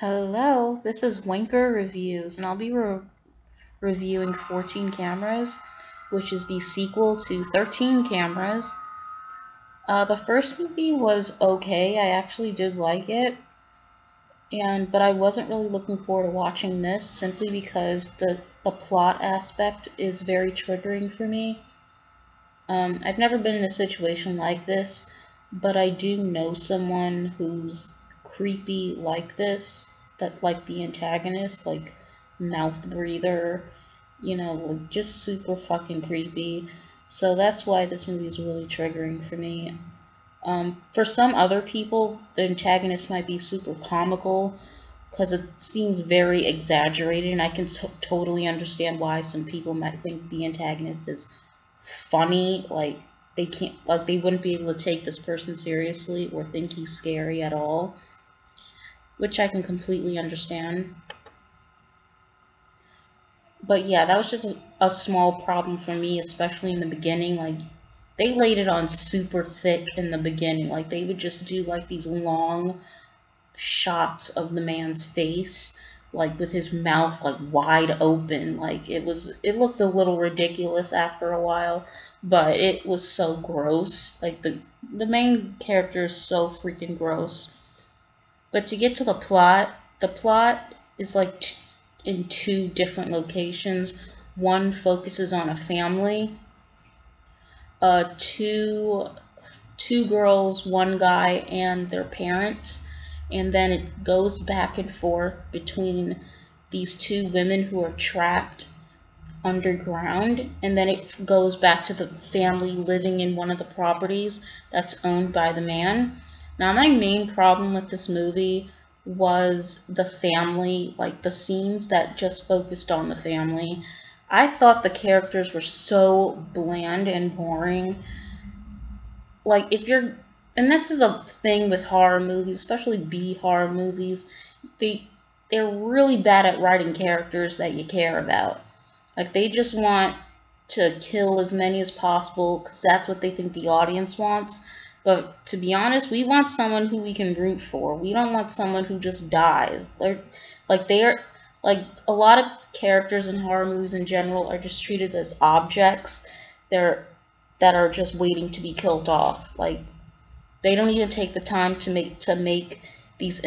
Hello, this is Winker Reviews, and I'll be reviewing 14 Cameras, which is the sequel to 13 Cameras. The first movie was okay, I actually did like it, but I wasn't really looking forward to watching this simply because the plot aspect is very triggering for me. I've never been in a situation like this, but I do know someone who's creepy like this, that like the antagonist, like mouth breather, like just super fucking creepy. So that's why this movie is really triggering for me. For some other people, the antagonist might be super comical because it seems very exaggerated, and I can totally understand why some people might think the antagonist is funny, like they wouldn't be able to take this person seriously or think he's scary at all, which I can completely understand. But yeah, that was just a small problem for me, especially in the beginning. Like, they laid it on super thick in the beginning. Like, they would just do like these long shots of the man's face, like with his mouth like wide open. Like, it looked a little ridiculous after a while, but it was so gross. Like, the main character is so freaking gross. But to get to the plot is like in two different locations. One focuses on a family, two girls, one guy, and their parents, and then it goes back and forth between these two women who are trapped underground, and then it goes back to the family living in one of the properties that's owned by the man. Now, my main problem with this movie was the family, like the scenes that just focused on the family. I thought the characters were so bland and boring. Like, if you're, and this is a thing with horror movies, especially B horror movies, they they're really bad at writing characters that you care about. Like, they just want to kill as many as possible because that's what they think the audience wants. But to be honest, we want someone who we can root for. We don't want someone who just dies. They're like a lot of characters in horror movies in general are just treated as objects. They're that are just waiting to be killed off. Like, they don't even take the time to make these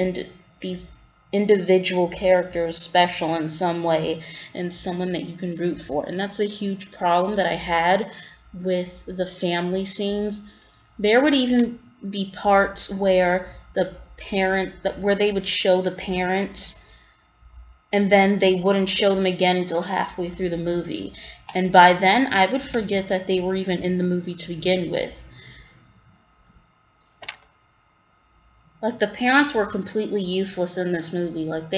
individual characters special in some way and someone that you can root for. And that's a huge problem that I had with the family scenes. There would even be parts where where they would show the parents, and then they wouldn't show them again until halfway through the movie. And by then, I would forget that they were even in the movie to begin with. Like, the parents were completely useless in this movie. Like,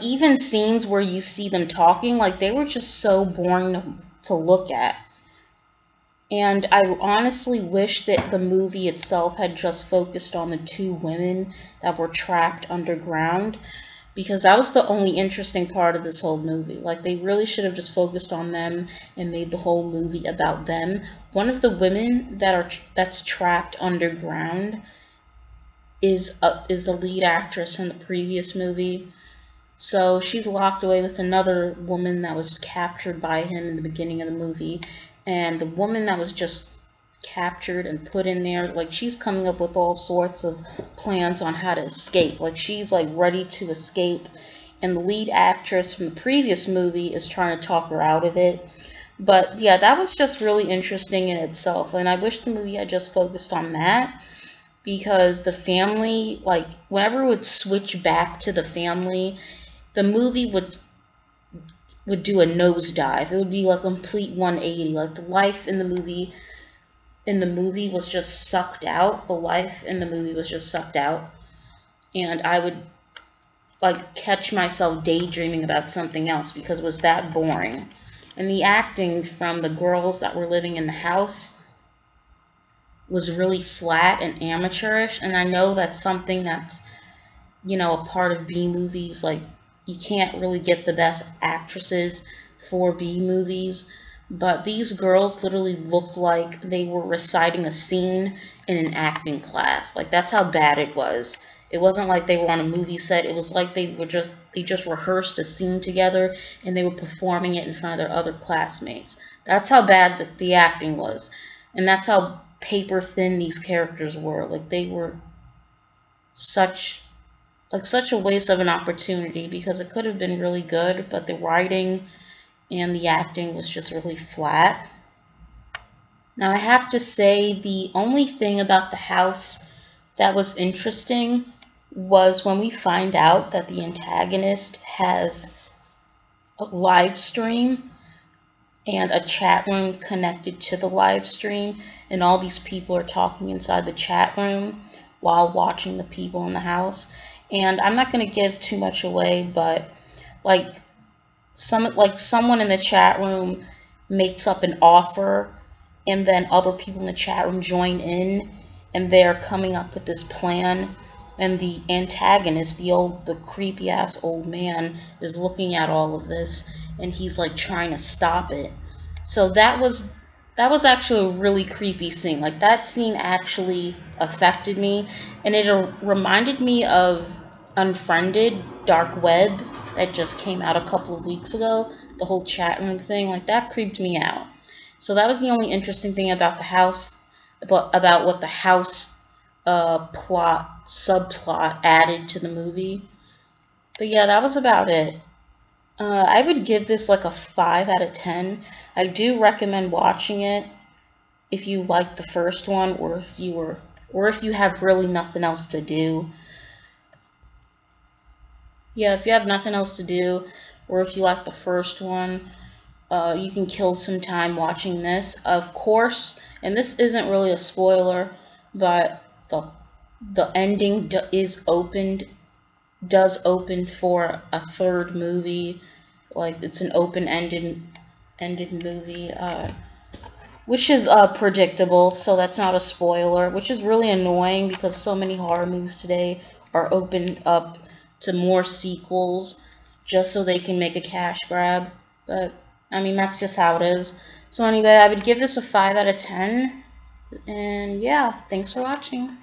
even scenes where you see them talking, like, they were just so boring to look at. And I honestly wish that the movie itself had just focused on the two women that were trapped underground, because that was the only interesting part of this whole movie. Like, they really should have just focused on them and made the whole movie about them. One of the women that's trapped underground is the lead actress from the previous movie. So she's locked away with another woman that was captured by him in the beginning of the movie, and the woman that was just captured and put in there, like, she's coming up with all sorts of plans on how to escape. Like, she's like ready to escape, and the lead actress from the previous movie is trying to talk her out of it. But yeah, that was just really interesting in itself, and I wish the movie had just focused on that, because the family, like, whenever it would switch back to the family, the movie would do a nosedive. It would be like a complete 180. Like, the life in the movie was just sucked out. The life in the movie was just sucked out. And I would like catch myself daydreaming about something else because it was that boring. And the acting from the girls that were living in the house was really flat and amateurish. And I know that's something that's, a part of B movies. Like, you can't really get the best actresses for B movies, but these girls literally looked like they were reciting a scene in an acting class. Like, that's how bad it was. It wasn't like they were on a movie set. It was like they just rehearsed a scene together and they were performing it in front of their other classmates. That's how bad the acting was. And that's how paper thin these characters were. Like, they were such a waste of an opportunity, because it could have been really good, but the writing and the acting was just really flat. Now, I have to say, the only thing about the house that was interesting was when we find out that the antagonist has a live stream and a chat room connected to the live stream, and all these people are talking inside the chat room while watching the people in the house. And I'm not going to give too much away, but someone in the chat room makes up an offer, and then other people in the chat room join in, and they're coming up with this plan, and the antagonist, the creepy ass old man, is looking at all of this, and he's like trying to stop it. So that was actually a really creepy scene. Like, that scene actually affected me, and it reminded me of Unfriended, Dark Web, that just came out a couple of weeks ago. The whole chat room thing, like, that creeped me out. So that was the only interesting thing about the house, about what the house subplot added to the movie. But yeah, that was about it. I would give this like a 5 out of 10. I do recommend watching it if you like the first one, or if you have really nothing else to do. Yeah, if you have nothing else to do, or if you like the first one, you can kill some time watching this. Of course, and this isn't really a spoiler, but the ending does open for a third movie. Like, it's an open-ended movie, which is predictable, so that's not a spoiler, which is really annoying because so many horror movies today are opened up to more sequels just so they can make a cash grab. But I mean, that's just how it is. So anyway, I would give this a 5 out of 10. And yeah, thanks for watching.